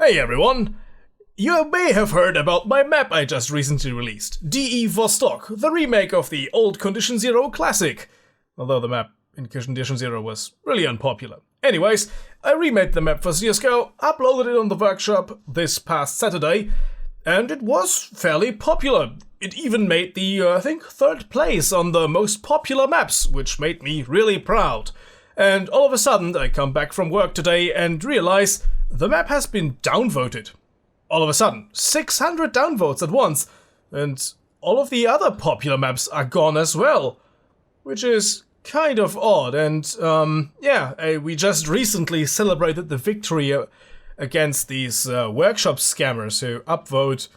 Hey everyone! You may have heard about my map I just recently released, DE Vostok, the remake of the old Condition Zero classic. Although the map in Condition Zero was really unpopular. Anyways, I remade the map for CSGO, uploaded it on the workshop this past Saturday, and it was fairly popular. It even made the, I think, 3rd place on the most popular maps, which made me really proud. And all of a sudden, I come back from work today and realize the map has been downvoted. All of a sudden, 600 downvotes at once, and all of the other popular maps are gone as well, which is kind of odd. And we just recently celebrated the victory against these workshop scammers who upvote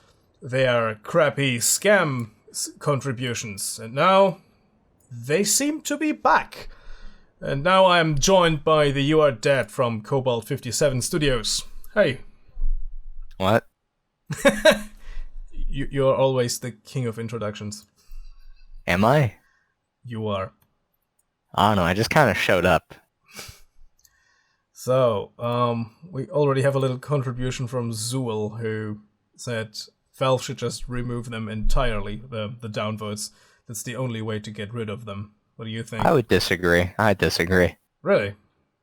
their crappy scam contributions, and now they seem to be back. And now I'm joined by the You Are Dead from Cobalt 57 Studios. Hey. What? You're always the king of introductions. Am I? You are. I don't know, I just kind of showed up. So, we already have a little contribution from Zool, who said Valve should just remove them entirely, the downvotes. That's the only way to get rid of them. What do you think? I would disagree. I disagree. Really?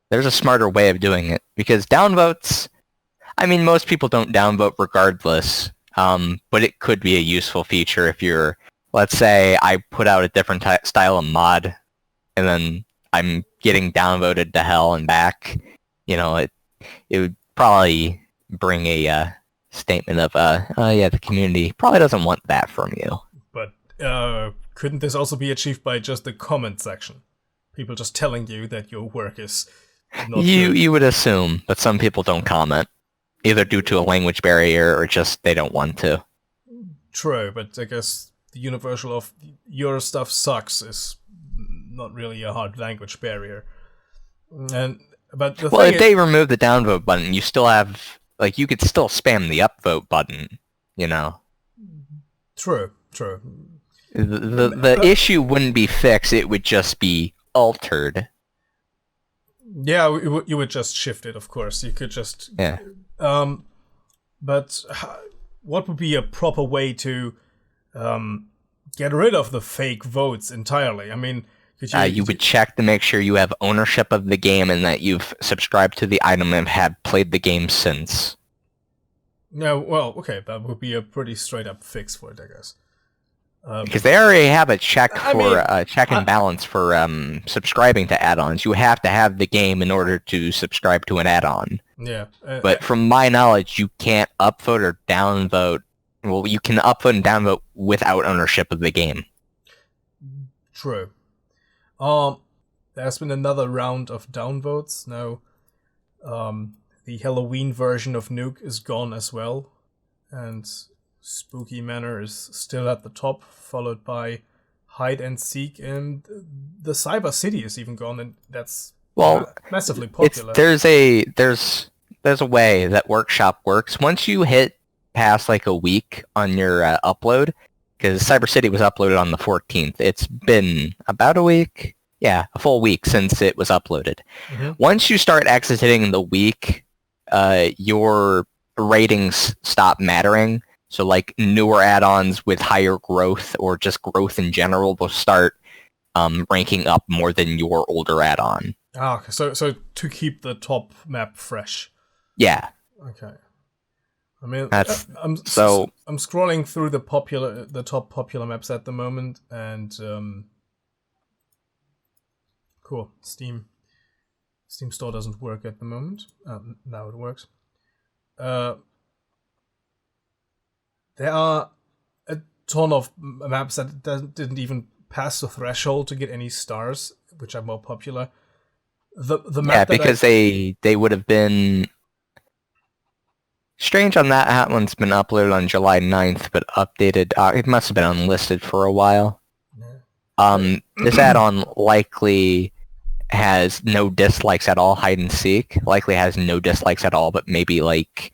There's a smarter way of doing it, because downvotes, I mean, most people don't downvote regardless, but it could be a useful feature if you're, let's say I put out a different style of mod, and then I'm getting downvoted to hell and back. You know, it would probably bring a statement of, the community probably doesn't want that from you. But couldn't this also be achieved by just the comment section? People just telling you that your work is not good. You would assume, but some people don't comment, either due to a language barrier or just they don't want to. True, but I guess the universal of your stuff sucks is not really a hard language barrier. But if they remove the downvote button, you still have, like, you could still spam the upvote button, you know? True. The issue wouldn't be fixed, it would just be altered. Yeah, you would just shift it, of course. You could just... Yeah. But what would be a proper way to get rid of the fake votes entirely? I mean... You would check to make sure you have ownership of the game and that you've subscribed to the item and have played the game since. No, well, okay, that would be a pretty straight-up fix for it, I guess. Because they already have a check and balance for subscribing to add-ons. You have to have the game in order to subscribe to an add-on. Yeah. But from my knowledge, you can't upvote or downvote. Well, you can upvote and downvote without ownership of the game. True. There's been another round of downvotes. Now, the Halloween version of Nuke is gone as well. And Spooky Manor is still at the top, followed by Hide and Seek, and the Cyber City is even gone, and that's massively popular. There's a way that Workshop works. Once you hit past like a week on your upload, because Cyber City was uploaded on the 14th. It's been about a week. Yeah, a full week since it was uploaded. Mm-hmm. Once you start exiting the week, your ratings stop mattering. So like newer add-ons with higher growth or just growth in general will start ranking up more than your older add-on. Ah, so to keep the top map fresh. Yeah. Okay. I mean, I'm scrolling through the top popular maps at the moment, and cool. Steam Store doesn't work at the moment. Now it works. There are a ton of maps that didn't even pass the threshold to get any stars, which are more popular. The map because they would have been. Strange on that one's been uploaded on July 9th, but updated. It must have been unlisted for a while. Yeah. This add-on likely has no dislikes at all. Hide and Seek likely has no dislikes at all, but maybe like,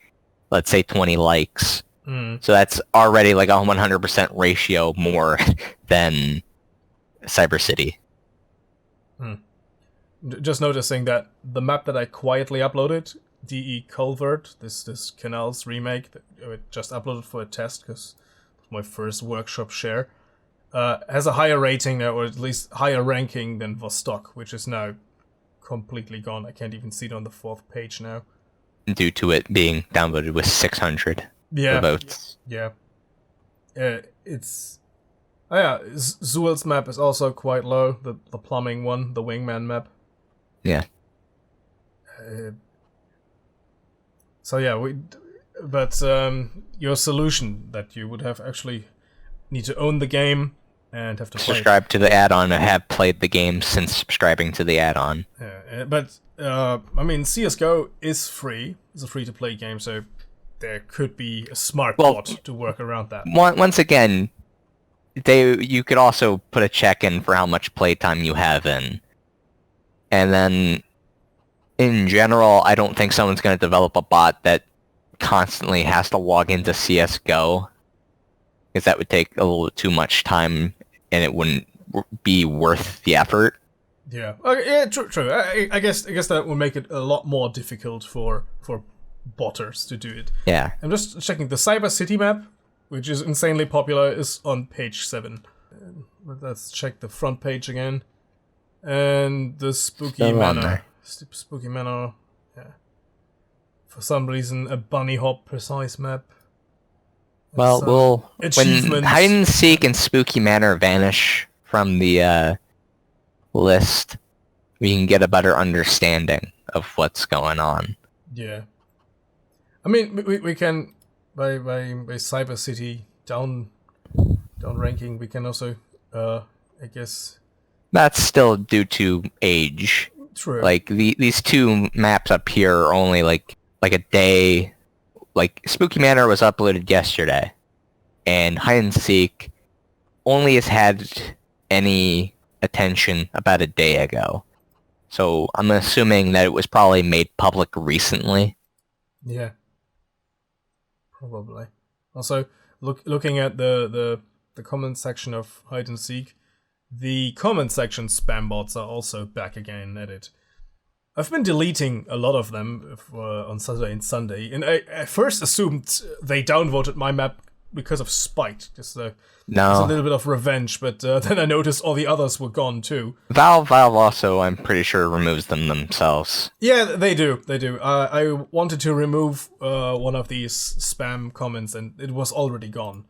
let's say 20 likes. So that's already like a 100% ratio more than Cyber City. Just noticing that the map that I quietly uploaded DE Culvert, this Canals remake that I just uploaded for a test because it was my first workshop share, has a higher rating now, or at least higher ranking than Vostok, which is now completely gone. I can't even see it on the 4th page now. Due to it being downvoted with 600 votes. Yeah. It's... Oh yeah, Zool's map is also quite low, the plumbing one, the wingman map. Yeah. So yeah, but your solution that you would have actually need to own the game and have to subscribe to the add-on and have played the game since subscribing to the add-on. Yeah, but I mean, CSGO is free. It's a free-to-play game, so there could be a smart bot to work around that. Once again, you could also put a check in for how much playtime you have in, and then in general, I don't think someone's going to develop a bot that constantly has to log into CSGO, because that would take a little too much time, and it wouldn't be worth the effort. Yeah. Okay, yeah. True. I guess that would make it a lot more difficult for botters to do it. Yeah. I'm just checking the Cyber City map, which is insanely popular, is on page 7. Let's check the front page again, and the Spooky Manor. Spooky Manor, yeah. For some reason, a bunny hop precise map. Well, when hide and seek and Spooky Manor vanish from the list, we can get a better understanding of what's going on. Yeah, I mean, we can by Cyber City down ranking. We can also, I guess. That's still due to age. True. Like these two maps up here are only like a day. Like Spooky Manor was uploaded yesterday, and hide and seek only has had any attention about a day ago. So I'm assuming that it was probably made public recently. Yeah. Probably. Also, looking at the comment section of hide and seek, the comment section spam bots are also back again at it. I've been deleting a lot of them on Saturday and Sunday, and I first assumed they downvoted my map because of spite, just a little bit of revenge, but then I noticed all the others were gone too. Valve also, I'm pretty sure, removes them themselves. Yeah, they do. I wanted to remove one of these spam comments, and it was already gone.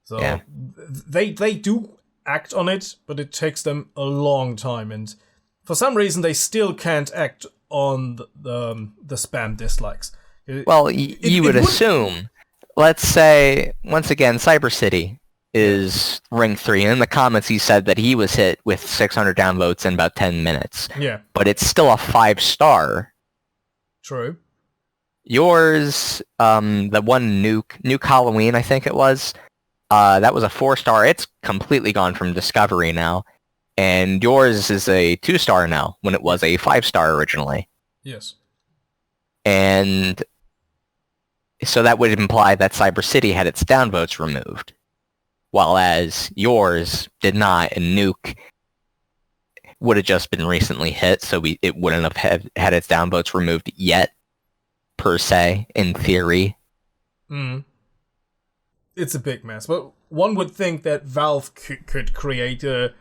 So yeah. They do act on it, but it takes them a long time, and for some reason they still can't act on the spam dislikes. Well, you would assume. Let's say, once again, Cyber City is ring 3, and in the comments he said that he was hit with 600 downvotes in about 10 minutes. Yeah. But it's still a 5-star. True. Yours, the one Nuke Halloween, I think it was, that was a 4-star. It's completely gone from Discovery now. And yours is a 2-star now, when it was a 5-star originally. Yes. And so that would imply that Cyber City had its downvotes removed, while as yours did not, and Nuke would have just been recently hit, so it wouldn't have had its downvotes removed yet, per se, in theory. It's a big mess, but one would think that Valve could create an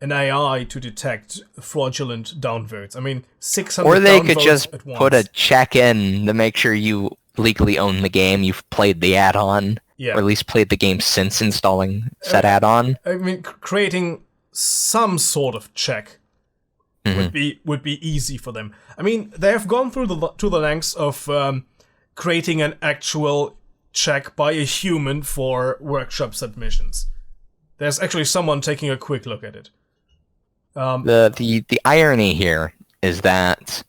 AI to detect fraudulent downvotes. I mean, 600 or they could just at once. Put a check in to make sure you legally own the game, you've played the add-on, or at least played the game since installing said add-on. I mean, creating some sort of check would be easy for them. I mean, they have gone through to the lengths of creating an actual check by a human for workshop submissions. There's actually someone taking a quick look at it. The irony here is that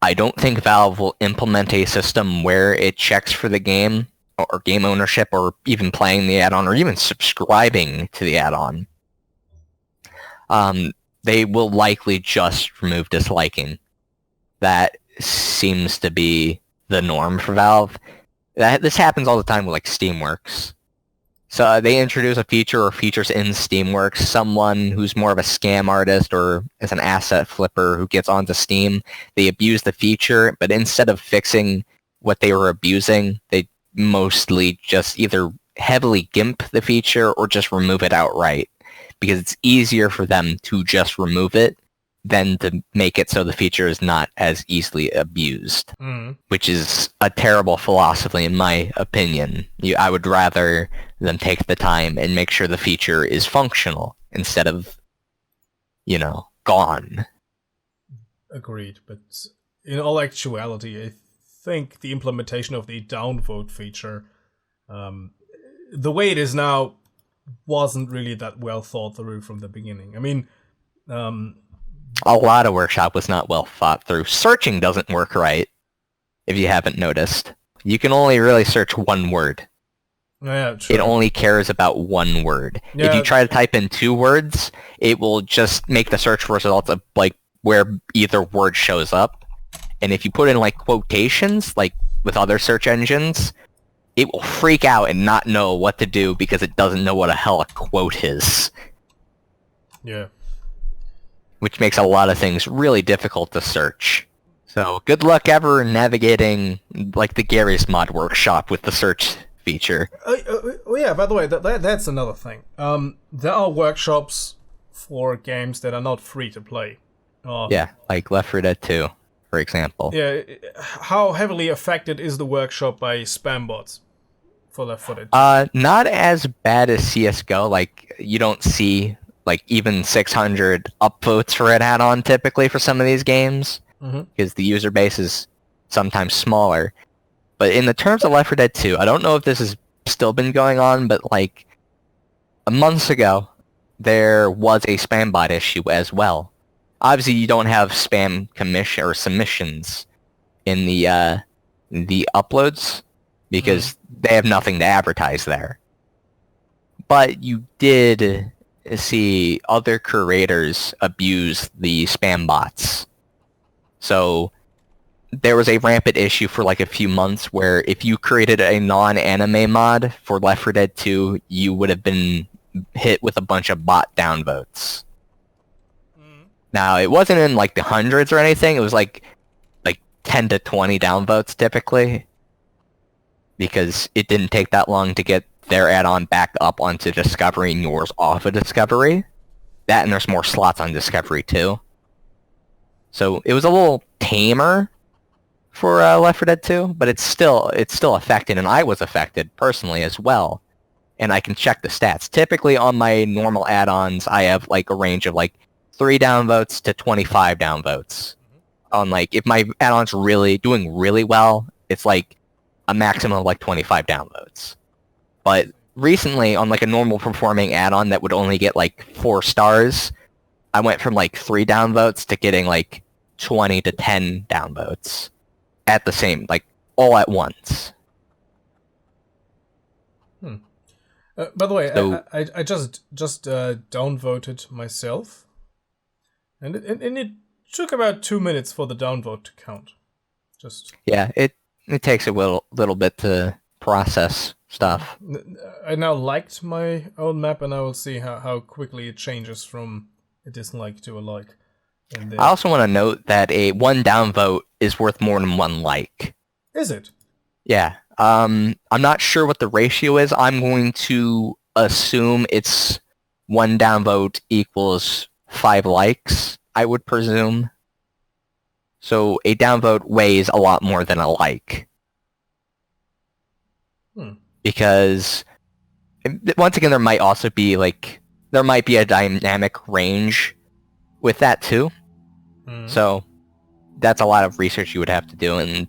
I don't think Valve will implement a system where it checks for the game, or game ownership, or even playing the add-on, or even subscribing to the add-on. They will likely just remove disliking. That seems to be the norm for Valve. This happens all the time with like Steamworks. So they introduce a feature or features in Steamworks. Someone who's more of a scam artist or is an asset flipper who gets onto Steam, they abuse the feature, but instead of fixing what they were abusing, they mostly just either heavily gimp the feature or just remove it outright, because it's easier for them to just remove it than to make it so the feature is not as easily abused, which is a terrible philosophy in my opinion. I would rather them take the time and make sure the feature is functional instead of, gone. Agreed, but in all actuality, I think the implementation of the downvote feature, the way it is now, wasn't really that well thought through from the beginning. I mean, a lot of Workshop was not well thought through. Searching doesn't work right, if you haven't noticed. You can only really search one word. Yeah, true. It only cares about one word. Yeah. If you try to type in 2 words, it will just make the search results of where either word shows up. And if you put in quotations, with other search engines, it will freak out and not know what to do because it doesn't know what the hell a quote is. Yeah. Which makes a lot of things really difficult to search. So good luck ever navigating the Gary's Mod Workshop with the search feature. Oh yeah, by the way, that's another thing. There are workshops for games that are not free to play. Yeah, like Left 4 Dead 2, for example. Yeah, how heavily affected is the workshop by spam bots for Left 4 Dead 2? Not as bad as CSGO. You don't see even 600 upvotes for an add-on typically for some of these games, because the user base is sometimes smaller. But in the terms of Left 4 Dead 2, I don't know if this has still been going on, but a month ago, there was a spam bot issue as well. Obviously, you don't have spam commission or submissions in the uploads because they have nothing to advertise there. But you did see other creators abuse the spam bots. So there was a rampant issue for a few months where if you created a non-anime mod for Left 4 Dead 2, you would have been hit with a bunch of bot downvotes. Now, it wasn't in the hundreds or anything. It was like 10 to 20 downvotes typically, because it didn't take that long to get their add-on back up onto Discovery and yours off of Discovery. That, and there's more slots on Discovery too. So it was a little tamer for Left 4 Dead 2, but it's still affected, and I was affected personally as well. And I can check the stats. Typically on my normal add-ons, I have a range of 3 downvotes to 25 downvotes. On if my add-on's really doing really well, it's a maximum of 25 downvotes. But recently, on a normal performing add-on that would only get 4 stars, I went from 3 downvotes to getting 20 to 10 downvotes at the same, all at once. By the way, so, I just downvoted myself, and it took about 2 minutes for the downvote to count. Yeah, it takes a little bit to process stuff. I now liked my own map, and I will see how quickly it changes from a dislike to a like. I also want to note that a 1 downvote is worth more than 1 like. Is it? Yeah. I'm not sure what the ratio is. I'm going to assume it's 1 downvote equals 5 likes, I would presume. So a downvote weighs a lot more than a like. Because, once again, there might also be, there might be a dynamic range with that too. So that's a lot of research you would have to do, and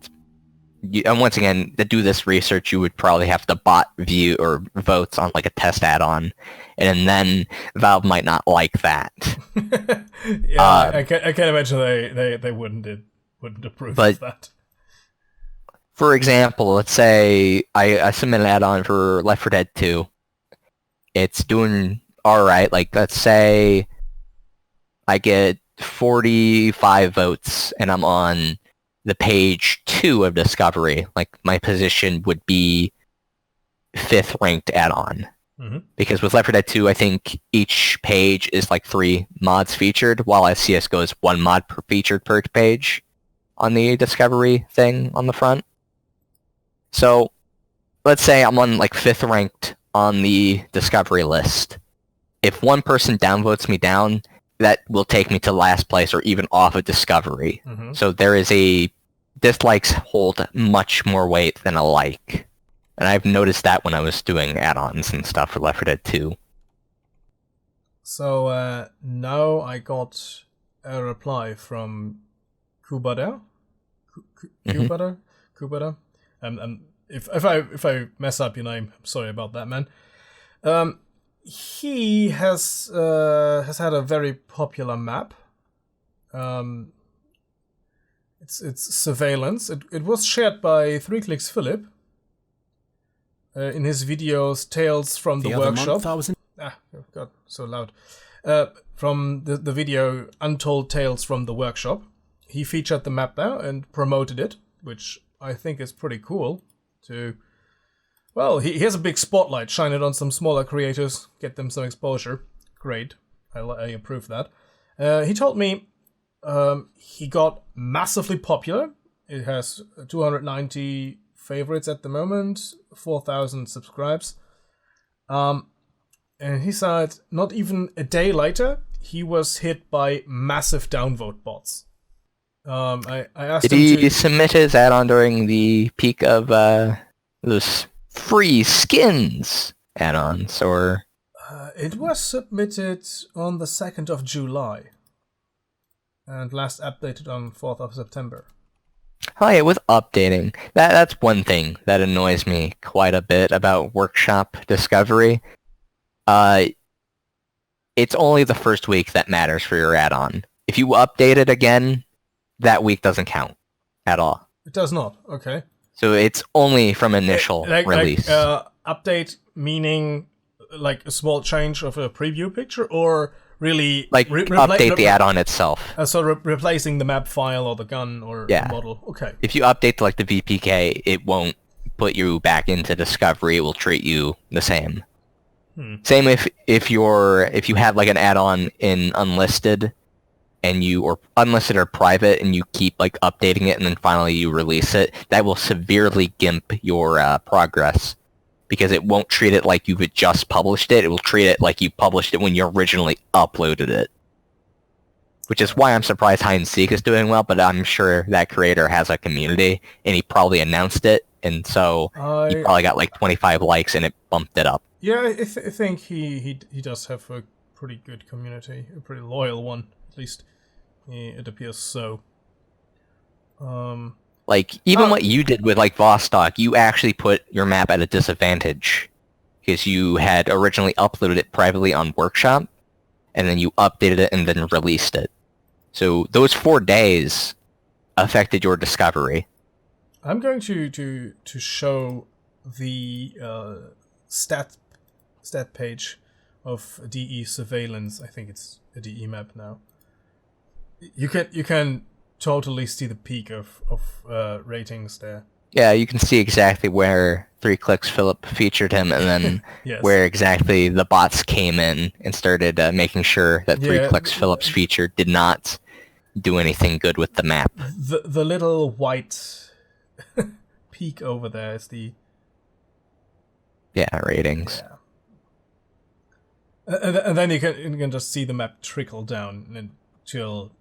once again, to do this research, you would probably have to bot view or votes on a test add-on, and then Valve might not like that. Yeah, I can't imagine they wouldn't approve of that. For example, let's say I submit an add-on for Left 4 Dead 2. It's doing alright. Let's say I get 45 votes, and I'm on the page 2 of Discovery. My position would be 5th ranked add-on. Because with Left 4 Dead 2, I think each page is like 3 mods featured, while as CSGO is 1 mod per featured per page on the discovery thing on the front. So let's say I'm on like 5th ranked on the discovery list. If one person downvotes me down, that will take me to last place or even off of discovery. So there is a... dislikes hold much more weight than a like. And I've noticed that when I was doing add-ons and stuff for Left 4 Dead 2. So now I got a reply from Kubada. Kubada. If I mess up your name, I'm sorry about that, man. He has had a very popular map. It's Surveillance. It was shared by 3 Clicks Philip in his videos Tales from the Workshop. Oh God, so loud. From the video Untold Tales from the Workshop. He featured the map there and promoted it, which I think is pretty cool. Well, he has a big spotlight, shine it on some smaller creators, get them some exposure. Great, I approve that. He told me he got massively popular. It has 290 favorites at the moment, 4,000 subscribes. And he said not even a day later, he was hit by massive downvote bots. I asked him Did he submit his add-on during the peak of those free skins add-ons, or...? It was submitted on the 2nd of July. And last updated on 4th of September. Oh yeah, with updating. That's one thing that annoys me quite a bit about Workshop Discovery. It's only the first week that matters for your add-on. If you update it again, that week doesn't count at all. It does not, okay. So it's only from initial release. Update meaning like a small change of a preview picture, or really like update the add-on itself. So replacing the map file or the gun or the model. Okay. If you update to like the VPK, it won't put you back into Discovery. It will treat you the same. Same if you have like an add-on in unlisted, or unlisted or private, and you keep like updating it, and then finally you release it, that will severely gimp your progress, because it won't treat it like you've just published it. It will treat it like you published it when you originally uploaded it. Which is why I'm surprised Hide and Seek is doing well, but I'm sure that creator has a community, and he probably announced it, and so he probably got like 25 likes, and it bumped it up. Yeah, I think he does have a pretty good community, a pretty loyal one, at least it appears so. Like, even what you did with, like, Vostok, you actually put your map at a disadvantage. Because you had originally uploaded it privately on Workshop, and then you updated it and then released it. So those 4 days affected your discovery. I'm going to show the stat page of DE Surveillance. I think it's a DE map now. You can totally see the peak of ratings there. Yeah, you can see exactly where 3 Clicks Philip featured him, and then yes. where exactly the bots came in and started making sure that 3 Clicks Philip's feature did not do anything good with the map. The little white peak over there is the... Yeah, ratings. Yeah. And then you can just see the map trickle down until...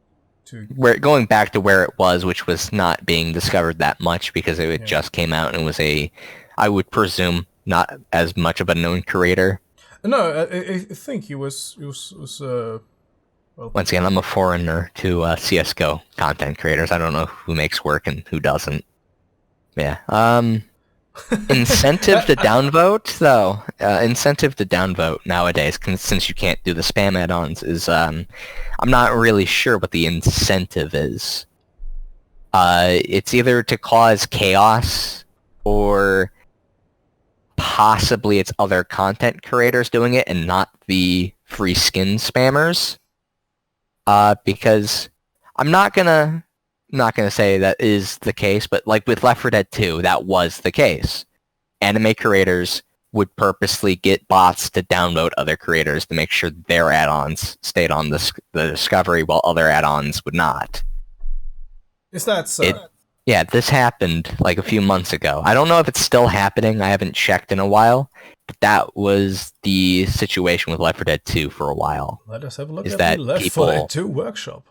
Going back to where it was, which was not being discovered that much because it just came out and was I would presume, not as much of a known creator. No, I think he was well, once again, I'm a foreigner to CSGO content creators. I don't know who makes work and who doesn't. Yeah. Incentive to downvote, though. Incentive to downvote nowadays, since you can't do the spam add-ons, is I'm not really sure what the incentive is. It's either to cause chaos, or possibly it's other content creators doing it and not the free skin spammers. Because I'm not gonna say that is the case, but like with Left 4 Dead 2, that was the case. Anime creators would purposely get bots to downvote other creators to make sure their add-ons stayed on the discovery while other add-ons would not. Is that so? Yeah, this happened like a few months ago. I don't know if it's still happening. I haven't checked in a while. But that was the situation with Left 4 Dead 2 for a while. Let us have a look at the Left 4 Dead 2 workshop.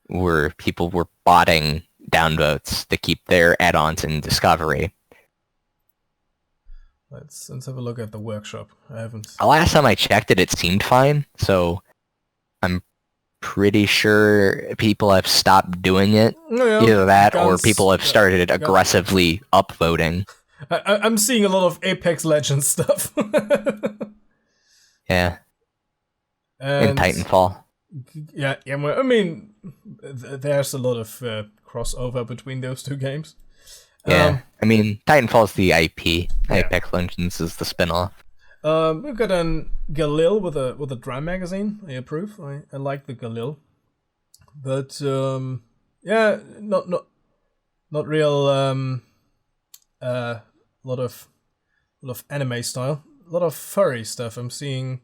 Where people were botting downvotes to keep their add-ons in discovery. Let's have a look at the workshop. I haven't. The last time I checked it, it seemed fine. So I'm pretty sure people have stopped doing it. Yeah, either that or people have started aggressively upvoting. I'm seeing a lot of Apex Legends stuff. Yeah. And Titanfall. Yeah, I mean, there's a lot of crossover between those two games. Yeah, I mean, Titanfall's the IP. Apex Legends is the spin-off. We've got an Galil with a drum magazine. I approve. I like the Galil, but yeah, not real. Lot of anime style, a lot of furry stuff. I'm seeing.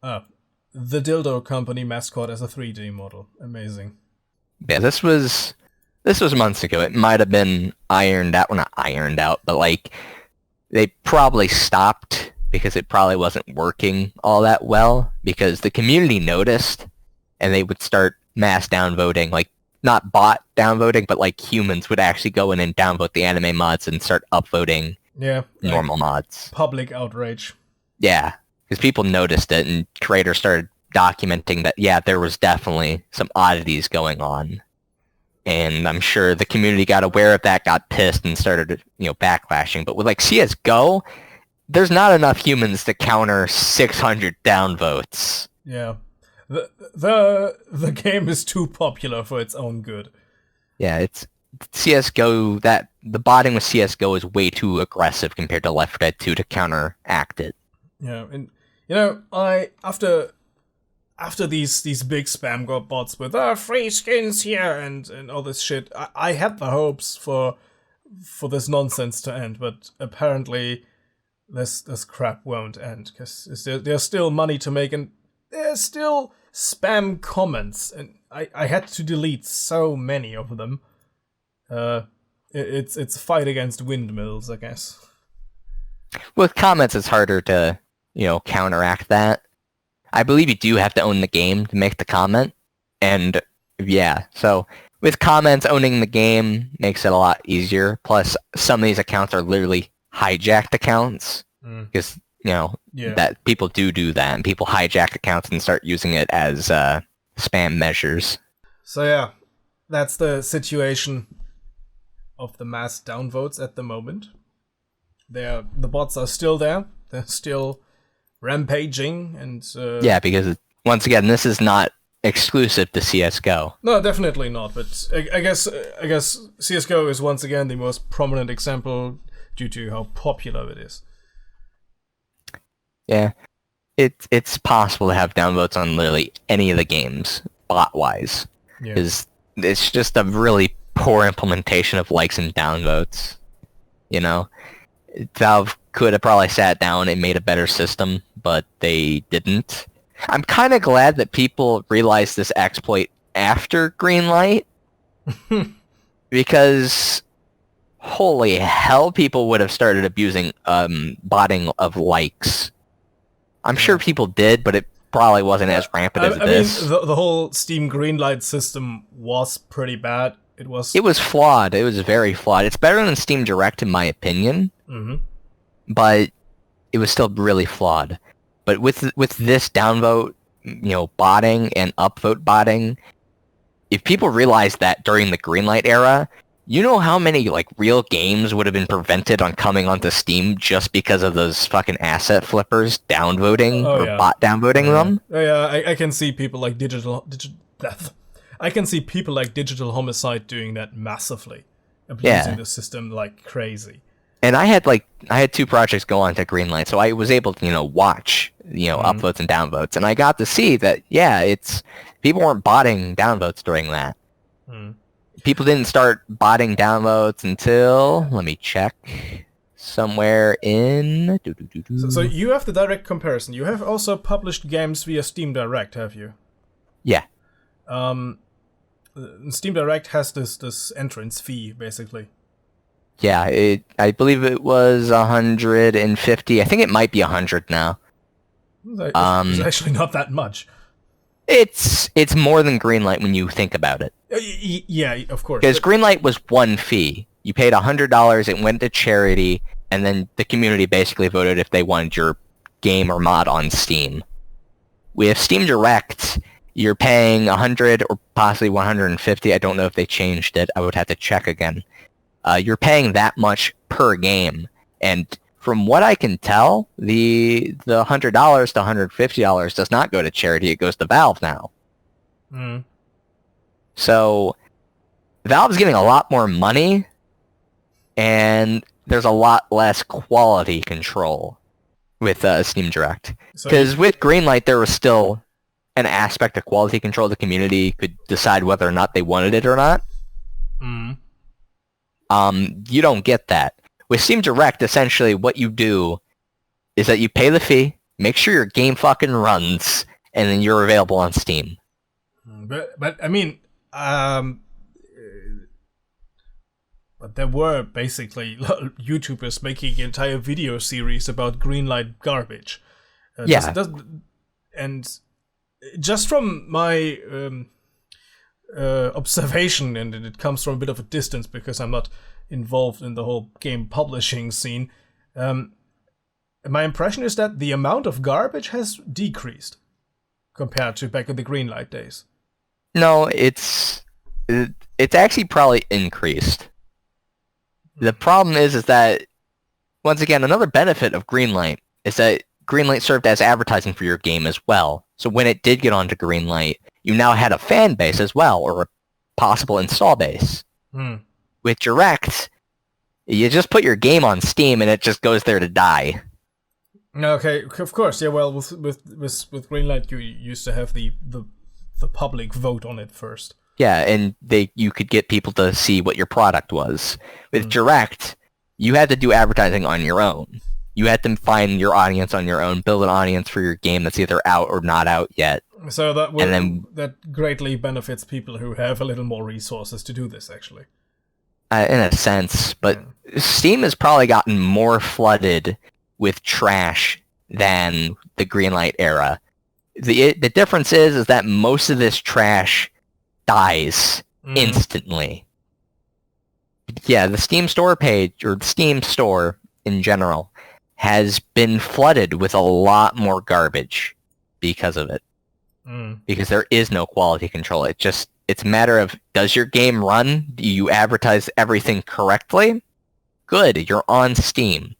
The Dildo Company mascot as a 3D model. Amazing. Yeah, this was months ago. It might have been ironed out. Well, not ironed out, but like they probably stopped because it probably wasn't working all that well because the community noticed and they would start mass downvoting, like not bot downvoting, but like humans would actually go in and downvote the anime mods and start upvoting normal mods. Public outrage. Yeah, because people noticed it and creators started documenting that, yeah, there was definitely some oddities going on. And I'm sure the community got aware of that, got pissed, and started, backlashing. But with like CSGO, there's not enough humans to counter 600 downvotes. Yeah, the game is too popular for its own good. Yeah, it's CSGO. That the botting with CSGO is way too aggressive compared to Left 4 Dead 2 to counteract it. Yeah, and I after these big spam god bots with free skins here and all this shit, I had the hopes for this nonsense to end, but apparently this crap won't end because there's still money to make and there's still spam comments, and I had to delete so many of them. It's a fight against windmills, I guess. With comments, it's harder to counteract that. I believe you do have to own the game to make the comment, and yeah, so with comments, owning the game makes it a lot easier. Plus, some of these accounts are literally hijacked accounts because that people do that, and people hijack accounts and start using it as spam measures. So yeah, that's the situation of the mass downvotes at the moment. The bots are still there. They're still rampaging and yeah, because once again, this is not exclusive to CSGO. No, definitely not. But I guess CSGO is once again the most prominent example due to how popular it is. Yeah, it's possible to have downvotes on literally any of the games bot-wise, because it's just a really poor implementation of likes and downvotes. Valve could have probably sat down and made a better system, but they didn't. I'm kind of glad that people realized this exploit after Greenlight, because holy hell, people would have started abusing botting of likes. I'm sure people did, but it probably wasn't as rampant as this. I mean, the whole Steam Greenlight system was pretty bad. It was flawed. It was very flawed. It's better than Steam Direct, in my opinion. Mm-hmm. But it was still really flawed. But with this downvote, botting and upvote botting, if people realized that during the Greenlight era, you know how many real games would have been prevented on coming onto Steam just because of those fucking asset flippers downvoting bot downvoting them? Oh yeah, I can see people like I can see people like Digital Homicide doing that massively, abusing the system like crazy. And I had two projects go on to Greenlight, so I was able to watch upvotes and downvotes, and I got to see that it's people weren't botting downvotes during that. People didn't start botting downvotes until, let me check, somewhere in... So you have the direct comparison. You have also published games via Steam Direct, have you? Yeah. Steam Direct has this entrance fee, basically. Yeah, I believe it was 150. I think it might be 100 now. It's actually not that much. It's more than Greenlight when you think about it. Yeah, of course. Because Greenlight was one fee. You paid $100, it went to charity, and then the community basically voted if they wanted your game or mod on Steam. With Steam Direct, you're paying 100 or possibly 150. I don't know if they changed it. I would have to check again. You're paying that much per game, and from what I can tell, the $100 to $150 does not go to charity. It goes to Valve now. Mm. So Valve's getting a lot more money, and there's a lot less quality control with Steam Direct. Because with Greenlight, there was still an aspect of quality control. The community could decide whether or not they wanted it or not. Mm. You don't get that. With Steam Direct, essentially what you do is that you pay the fee, make sure your game fucking runs, and then you're available on Steam. But I mean, but there were basically YouTubers making entire video series about Greenlight garbage. Yeah. And just from my observation, and it comes from a bit of a distance because I'm not involved in the whole game publishing scene, my impression is that the amount of garbage has decreased compared to back in the Greenlight days. No, it's actually probably increased. The problem is that, once again, another benefit of Greenlight is that Greenlight served as advertising for your game as well. So when it did get onto Greenlight, you now had a fan base as well, or a possible install base. Hmm. With Direct, you just put your game on Steam and it just goes there to die. Okay, of course, yeah. Well, with Greenlight, you used to have the public vote on it first. Yeah, and you could get people to see what your product was. With Direct, you had to do advertising on your own. You had to find your audience on your own, build an audience for your game that's either out or not out yet. So that greatly benefits people who have a little more resources to do this, actually. In a sense, but Steam has probably gotten more flooded with trash than the Greenlight era. The difference is that most of this trash dies instantly. Yeah, the Steam store page, or the Steam store in general, has been flooded with a lot more garbage because of it. Because there is no quality control. It's a matter of, does your game run? Do you advertise everything correctly? Good, you're on Steam.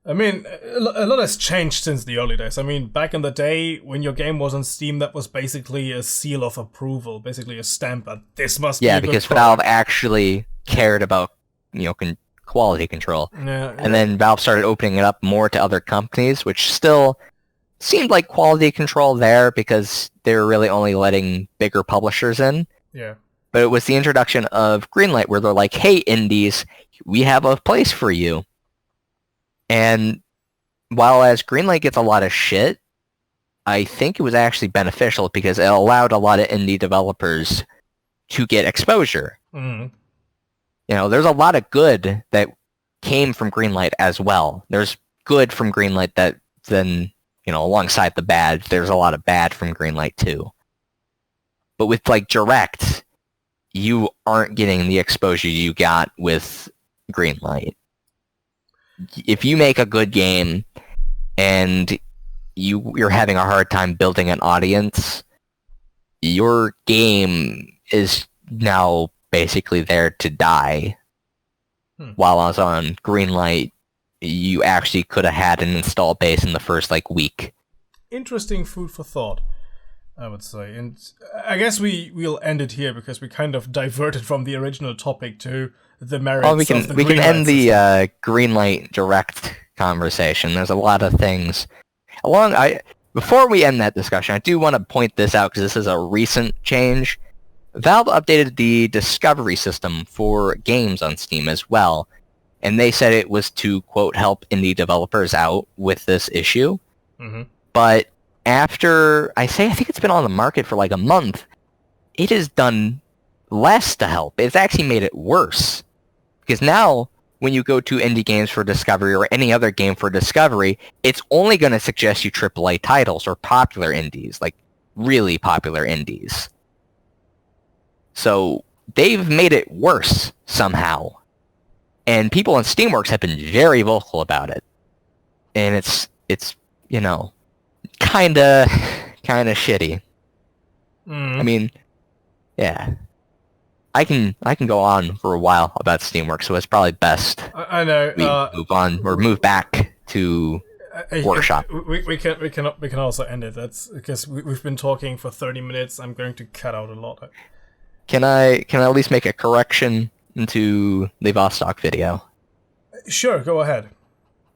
I mean, a lot has changed since the early days. I mean, back in the day, when your game was on Steam, that was basically a seal of approval, basically a stamp that this must be a good because product. Valve actually cared about, quality control. Yeah. And then Valve started opening it up more to other companies, which still seemed like quality control there because they were really only letting bigger publishers in. Yeah. But it was the introduction of Greenlight where they're like, hey, indies, we have a place for you. And while as Greenlight gets a lot of shit, I think it was actually beneficial because it allowed a lot of indie developers to get exposure. Mm. There's a lot of good that came from Greenlight as well. There's good from Greenlight that then, alongside the bad, there's a lot of bad from Greenlight too. But with Direct, you aren't getting the exposure you got with Greenlight. If you make a good game and you're having a hard time building an audience, your game is now basically there to die. While I was on Greenlight, you actually could have had an install base in the first week. Interesting food for thought, I would say. And I guess we'll end it here because we kind of diverted from the original topic to the merits of the Greenlight system. We can end the Greenlight Direct conversation. There's a lot of things. Before we end that discussion, I do want to point this out because this is a recent change. Valve updated the discovery system for games on Steam as well, and they said it was to, quote, help indie developers out with this issue. Mm-hmm. But after, I think it's been on the market for like a month, it has done less to help. It's actually made it worse. Because now, when you go to indie games for discovery or any other game for discovery, it's only going to suggest you AAA titles or popular indies, like really popular indies. So they've made it worse somehow. And people on Steamworks have been very vocal about it. And it's you know, kinda shitty. I mean, yeah. I can go on for a while about Steamworks, so it's probably best I know. we move on or move back to Workshop. We can also end it. That's because we've been talking for 30 minutes. I'm going to cut out a lot. Can I at least make a correction into the Vostok video? Sure, go ahead.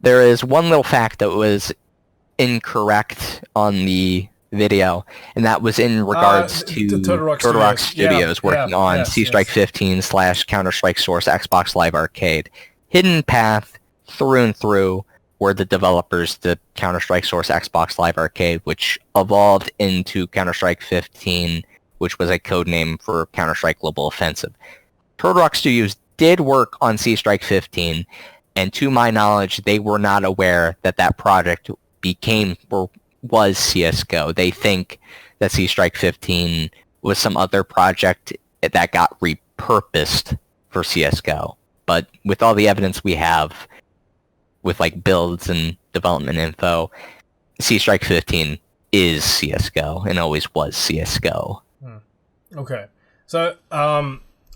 There is one little fact that was incorrect on the video, and that was in regards to Turtle Rock Studios working on C-Strike 15 / Counter-Strike Source Xbox Live Arcade. Hidden Path, through and through, were the developers to Counter-Strike Source Xbox Live Arcade, which evolved into Counter-Strike 15, which was a code name for Counter-Strike Global Offensive. Turtle Rock Studios did work on C-Strike 15, and to my knowledge, they were not aware that that project was CSGO. They think that C-Strike 15 was some other project that got repurposed for CSGO. But with all the evidence we have, with like builds and development info, C-Strike 15 is CSGO and always was CSGO. Okay, so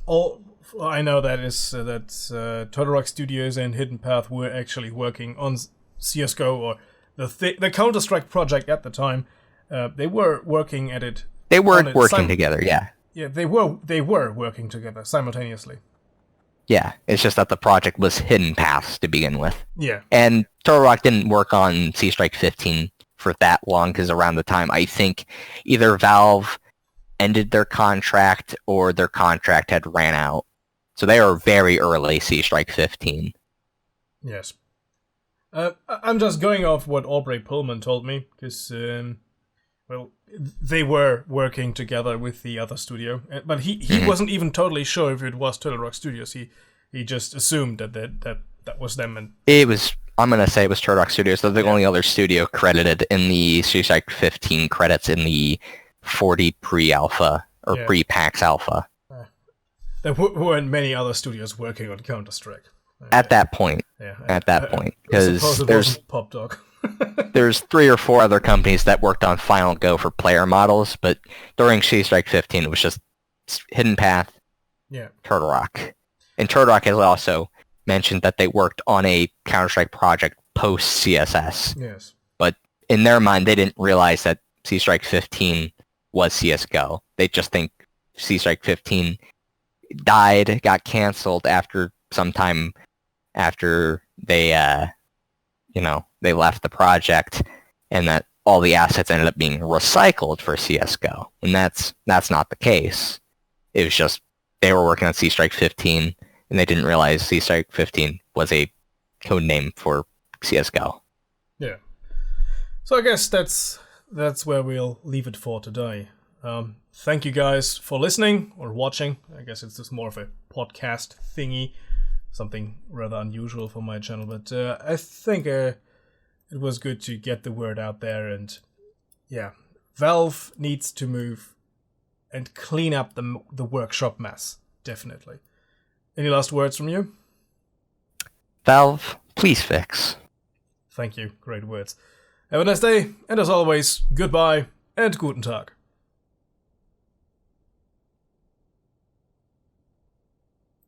all I know that is that Turtle Rock Studios and Hidden Path were actually working on CSGO, or the Counter-Strike project at the time. They were working at it. They were working together, yeah. Yeah, they were working together simultaneously. Yeah, it's just that the project was Hidden Paths to begin with. Yeah. And Turtle Rock didn't work on C-Strike 15 for that long, because around the time, I think either Valve ended their contract or their contract had ran out. So they were very early C-Strike 15. Yes. I'm just going off what Aubrey Pullman told me, because, well, they were working together with the other studio, but he wasn't even totally sure if it was Turtle Rock Studios. He just assumed that was them. And I'm going to say it was Turtle Rock Studios. They're the only other studio credited in the C-Strike 15 credits in the 40 pre-alpha, or pre-PAX alpha. There weren't many other studios working on Counter-Strike. At that point. Because there's Pop Dog. There's 3 or 4 other companies that worked on Final Go for player models, but during C-Strike 15 it was just Hidden Path, Turtle Rock. And Turtle Rock has also mentioned that they worked on a Counter-Strike project post-CSS. Yes. But in their mind, they didn't realize that C-Strike 15 was CSGO. They just think C-Strike 15 died, got canceled sometime after they left the project, and that all the assets ended up being recycled for CSGO. And that's not the case. It was just they were working on C-Strike 15, and they didn't realize C-Strike 15 was a code name for CSGO. Yeah. So I guess that's where we'll leave it for today. Thank you guys for listening or watching. I guess it's just more of a podcast thingy, something rather unusual for my channel, but I think it was good to get the word out there. And yeah, Valve needs to move and clean up the workshop mess, definitely. Any last words from you? Valve, please fix. Thank you, great words. Have a nice day, and as always, goodbye and guten Tag.